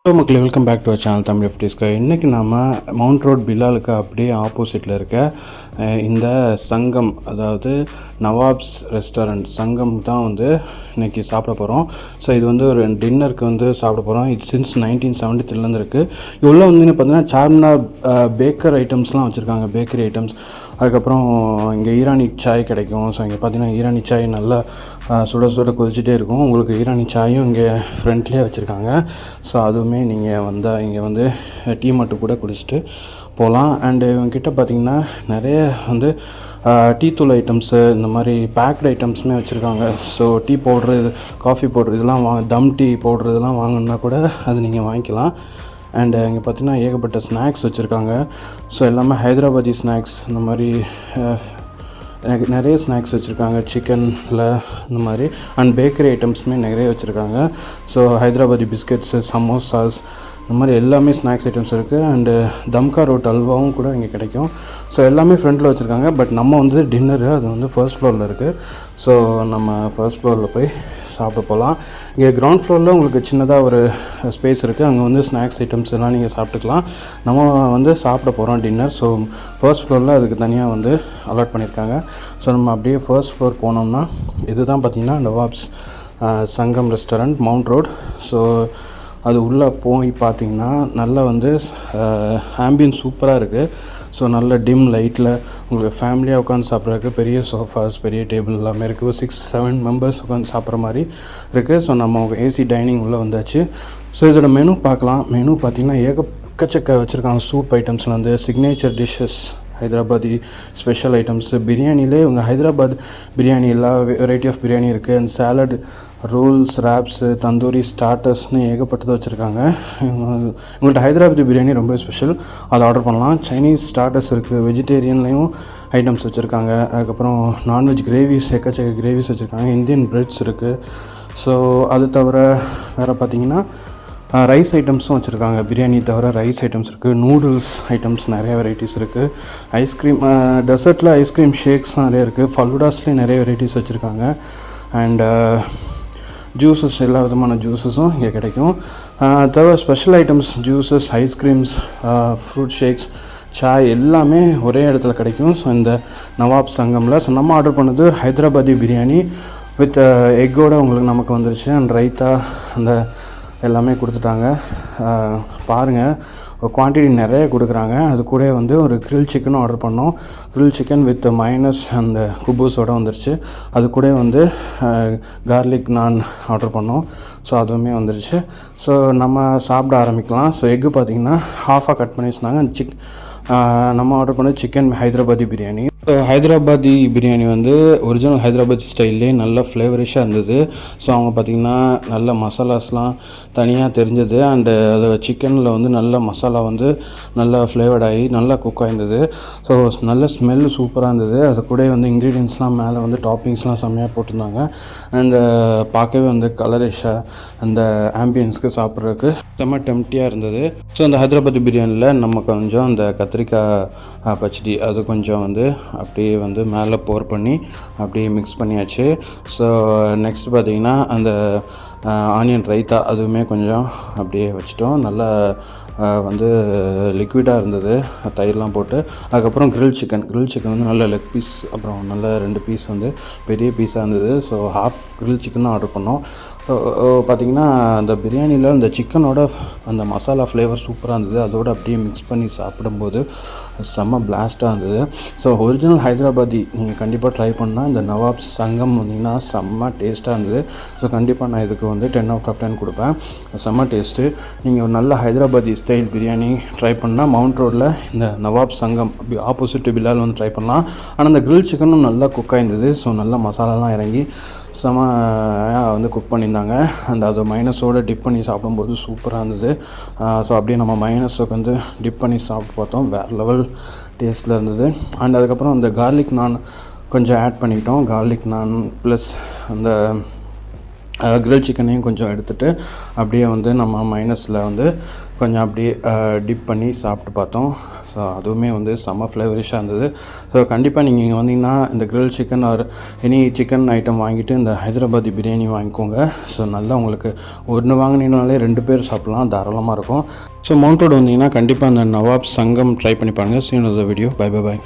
Hello மக்களே, welcome back to our channel Tamil எஃப்டிஸ்க்கு. இன்றைக்கி நாம் மவுண்ட் ரோட் பிலாலுக்கு அப்படியே ஆப்போசிட்டில் இருக்க இந்த சங்கம், அதாவது நவாப்ஸ் ரெஸ்டாரண்ட் சங்கம் தான் வந்து இன்றைக்கி சாப்பிட போகிறோம். ஸோ இது வந்து ஒரு டின்னருக்கு வந்து சாப்பிட போகிறோம். இது சின்ஸ் 1973 இருக்குது. இவ்வளோ வந்து பார்த்தீங்கன்னா சார்மினார் பேக்கர் ஐட்டம்ஸ்லாம் வச்சுருக்காங்க, பேக்கரி ஐட்டம்ஸ். அதுக்கப்புறம் இங்கே ஈரானி சாய் கிடைக்கும். ஸோ இங்கே பார்த்தீங்கன்னா ஈரானி சாய் நல்லா சுட சுட கொதிச்சுட்டே இருக்கும். உங்களுக்கு ஈரானி சாயும் இங்கே ஃப்ரண்ட்லேயே வச்சுருக்காங்க. ஸோ அதுவுமே நீங்கள் வந்தால் இங்கே வந்து டீ மட்டும் கூட குடிச்சிட்டு போகலாம். அண்டு இவங்ககிட்ட பார்த்திங்கன்னா நிறைய வந்து டீ தூள் ஐட்டம்ஸு, இந்த மாதிரி பேக்டு ஐட்டம்ஸுமே வச்சுருக்காங்க. So tea powder, coffee powder இதெல்லாம் தம் டீ பவுட்ரு இதெல்லாம் வாங்கணுன்னா கூட அது நீங்கள் வாங்கிக்கலாம். அண்டு இங்கே பார்த்திங்கன்னா ஏகப்பட்ட ஸ்நாக்ஸ் வச்சுருக்காங்க. ஸோ எல்லாமே ஹைதராபாதி ஸ்நாக்ஸ், இந்த மாதிரி நிறைய ஸ்நாக்ஸ் வச்சுருக்காங்க. சிக்கனில் இந்த மாதிரி அண்ட் பேக்கரி ஐட்டம்ஸுமே நிறைய வச்சுருக்காங்க. ஸோ ஹைதராபாதி பிஸ்கெட்ஸு, சமோசாஸ், இந்த மாதிரி எல்லாமே ஸ்நாக்ஸ் ஐட்டம்ஸ் இருக்குது. அண்டு தம்கா ரோட் அல்வாவும் கூட இங்கே கிடைக்கும். ஸோ எல்லாமே ஃப்ரண்ட்டில் வச்சுருக்காங்க. பட் நம்ம வந்து டின்னரு அது வந்து ஃபர்ஸ்ட் ஃப்ளோரில் இருக்குது. ஸோ நம்ம ஃபர்ஸ்ட் ஃப்ளோரில் போய் சாப்பிட போகலாம். இங்கே கிரவுண்ட் ஃப்ளோரில் உங்களுக்கு சின்னதாக ஒரு ஸ்பேஸ் இருக்குது. அங்கே வந்து ஸ்நாக்ஸ் ஐட்டம்ஸ் எல்லாம் நீங்கள் சாப்பிட்டுக்கலாம். நம்ம வந்து சாப்பிட போகிறோம் டின்னர். ஸோ ஃபர்ஸ்ட் ஃப்ளோரில் அதுக்கு தனியாக வந்து அலாட் பண்ணியிருக்காங்க. ஸோ நம்ம அப்படியே ஃபர்ஸ்ட் ஃப்ளோர் போனோம்னா இதுதான் பார்த்திங்கன்னா நவாப்ஸ் சங்கம் ரெஸ்டாரண்ட், மவுண்ட் ரோட். ஸோ அது உள்ளே போய் பார்த்திங்கன்னா நல்லா வந்து ஆம்பியன்ஸ் சூப்பராக இருக்குது. ஸோ நல்ல டிம் லைட்டில் உங்களுக்கு ஃபேமிலியாக உட்காந்து சாப்பிட்றதுக்கு பெரிய சோஃபாஸ், பெரிய டேபிள் எல்லாமே இருக்குது. ஒரு 6-7 மெம்பர்ஸ் உட்காந்து சாப்பிட்ற மாதிரி இருக்குது. ஸோ நம்ம ஏசி டைனிங் உள்ளே வந்தாச்சு. ஸோ இதோட மெனு பார்க்கலாம். மெனு பார்த்திங்கன்னா ஏகச்சக்க வச்சுருக்காங்க. சூப் ஐட்டம்ஸ்லேருந்து signature dishes, Hyderabadi special items, பிரியாணிலே இவங்க ஹைதராபாத் பிரியாணி எல்லா வெரைட்டி ஆஃப் பிரியாணி இருக்குது. And salad, rolls, wraps, tandoori, ஸ்டார்டர்ஸ்னு ஏகப்பட்டது வச்சுருக்காங்க. உங்கள்கிட்ட ஹைதராபாதி பிரியாணி ரொம்ப ஸ்பெஷல், அதை ஆர்டர் பண்ணலாம். சைனீஸ் ஸ்டார்டர்ஸ் இருக்குது, வெஜிடேரியன்லேயும் ஐட்டம்ஸ் வச்சுருக்காங்க. அதுக்கப்புறம் நான்வெஜ் கிரேவிஸ், எக்கச்சக்க கிரேவிஸ் வச்சுருக்காங்க. இந்தியன் பிரெட்ஸ் இருக்குது. ஸோ அது தவிர வேறு பார்த்திங்கன்னா ரைஸ் ஐட்டம்ஸும் வச்சுருக்காங்க. பிரியாணி தவிர ரைஸ் ஐட்டம்ஸ் இருக்குது. நூடுல்ஸ் ஐட்டம்ஸ் நிறைய வெரைட்டிஸ் இருக்குது. ஐஸ்கிரீம், டெசர்ட்டில் ஐஸ்கிரீம் ஷேக்ஸ்லாம் நிறைய இருக்குது. ஃபலூடாஸ்லேயும் நிறைய வெரைட்டிஸ் வச்சுருக்காங்க. அண்டு ஜூஸஸ், எல்லா விதமான ஜூஸஸும் இங்கே கிடைக்கும். தவிர special items, juices, ice creams, fruit shakes, Sai எல்லாமே ஒரே இடத்துல கிடைக்கும். ஸோ இந்த நவாப் சங்கமில் ஸோ நம்ம ஆர்டர் பண்ணது ஹைதராபாதி பிரியாணி வித் எக்கோடு உங்களுக்கு நமக்கு வந்துருச்சு. அண்ட் ரைத்தா அந்த எல்லாமே கொடுத்துட்டாங்க. பாருங்கள், குவான்டிட்டி நிறைய கொடுக்குறாங்க. அது கூட வந்து ஒரு கிரில் சிக்கனும் ஆர்டர் பண்ணோம். கிரில் சிக்கன் வித் மைனஸ் அந்த குபூஸோடு வந்துருச்சு. அது கூட வந்து கார்லிக் நான் ஆர்டர் பண்ணோம். ஸோ அதுவுமே வந்துருச்சு. ஸோ நம்ம சாப்பிட ஆரம்பிக்கலாம். ஸோ எக்கு பார்த்திங்கன்னா ஹாஃபாக கட் பண்ணி சொன்னாங்க. நம்ம ஆர்டர் பண்ண சிக்கன் ஹைதராபாதி பிரியாணி. ஹைதராபாதி பிரியாணி வந்து ஒரிஜினல் ஹைதராபாத் ஸ்டைல்லே நல்ல ஃப்ளேவரிஷாக இருந்தது. ஸோ அவங்க பார்த்திங்கன்னா நல்ல மசாலாஸ்லாம் தனியாக தெரிஞ்சது. அண்டு அது சிக்கனில் வந்து நல்ல மசாலா வந்து நல்லா ஃப்ளேவர்டாகி நல்லா குக் ஆகிருந்தது. ஸோ நல்ல ஸ்மெல்லு சூப்பராக இருந்தது. அது கூட வந்து இன்க்ரீடியன்ஸ்லாம் மேலே வந்து டாப்பிங்ஸ்லாம் செம்மையாக போட்டிருந்தாங்க. அண்டு பார்க்கவே வந்து கலரிஷாக அந்த ஆம்பியன்ஸ்க்கு சாப்பிட்றதுக்கு செம்ம டெம்ப்டியாக இருந்தது. ஸோ அந்த ஹைதராபாத் பிரியாணியில் நம்ம கொஞ்சம் அந்த கத்திரிக்காய் பச்சடி அது கொஞ்சம் வந்து அப்படியே வந்து மேலே போர் பண்ணி அப்படியே மிக்ஸ் பண்ணியாச்சு. ஸோ நெக்ஸ்ட் பார்த்திங்கன்னா அந்த ஆனியன் ரைத்தா அதுவுமே கொஞ்சம் அப்படியே வச்சிட்டோம். நல்லா வந்து லிக்விடாக இருந்தது, தயிர்லாம் போட்டு. அதுக்கப்புறம் கிரில் சிக்கன் வந்து நல்ல லெக் பீஸ், அப்புறம் நல்ல 2 பீஸ் வந்து பெரிய பீஸாக இருந்தது. ஸோ ஹாஃப் கிரில் சிக்கனும் ஆர்டர் பண்ணோம். ஸோ பார்த்திங்கன்னா அந்த பிரியாணியில் அந்த சிக்கனோட அந்த மசாலா ஃப்ளேவர் சூப்பராக இருந்தது. அதோடு அப்படியே மிக்ஸ் பண்ணி சாப்பிடும்போது செம்ம பிளாஸ்ட்டாக இருந்தது. ஸோ ஒரிஜினல் ஹைதராபாதி நீங்கள் கண்டிப்பாக ட்ரை பண்ணால் இந்த நவாப்ஸ் சங்கம் வந்தீங்கன்னா செம்ம டேஸ்ட்டாக இருந்தது. ஸோ கண்டிப்பாக நான் இதுக்கு வந்து 10 out of 10 கொடுப்பேன். செம்ம டேஸ்ட்டு. நீங்கள் ஒரு நல்ல ஹைதராபாதி ஸ்டைல் பிரியாணி ட்ரை பண்ணால் மவுண்ட் ரோடில் இந்த நவாப் சங்கம் ஆப்போசிட் பிலால் வந்து ட்ரை பண்ணலாம். ஆனால் அந்த கிரில் சிக்கனும் நல்லா குக் ஆகிருந்தது. ஸோ நல்லா மசாலாலாம் இறங்கி செம்மையாக வந்து குக் பண்ணியிருந்தாங்க. அண்ட் அது மைனஸோடு டிப் பண்ணி சாப்பிடும்போது சூப்பராக இருந்தது. ஸோ அப்படியே நம்ம மைனஸுக்கு வந்து டிப் பண்ணி சாப்பிட்டு பார்த்தோம். வேறு லெவல் டேஸ்ட்டில் இருந்தது. அண்ட் அதுக்கப்புறம் அந்த கார்லிக் நான் கொஞ்சம் ஆட் பண்ணிக்கிட்டோம். கார்லிக் நான் ப்ளஸ் அந்த கிரில் சிக்கனையும் கொஞ்சம் எடுத்துகிட்டு அப்படியே வந்து நம்ம மைனஸில் வந்து கொஞ்சம் அப்படியே டிப் பண்ணி சாப்பிட்டு பார்த்தோம். ஸோ அதுவுமே வந்து செம்ம ஃப்ளேவரிஷாக இருந்தது. ஸோ கண்டிப்பாக நீங்கள் இங்கே வந்தீங்கன்னா இந்த grill chicken or any chicken item வாங்கிட்டு இந்த ஹைதராபாதி பிரியாணி வாங்கிக்கோங்க. ஸோ நல்லா உங்களுக்கு ஒன்று வாங்கினீங்கனாலே 2 பேர் சாப்பிட்லாம், தாராளமாக இருக்கும். ஸோ மவுண்ட் ரோடு வந்தீங்கன்னா கண்டிப்பாக அந்த நவாப் சங்கம் ட்ரை பண்ணி பாருங்கள். சீன் வீடியோ. பை.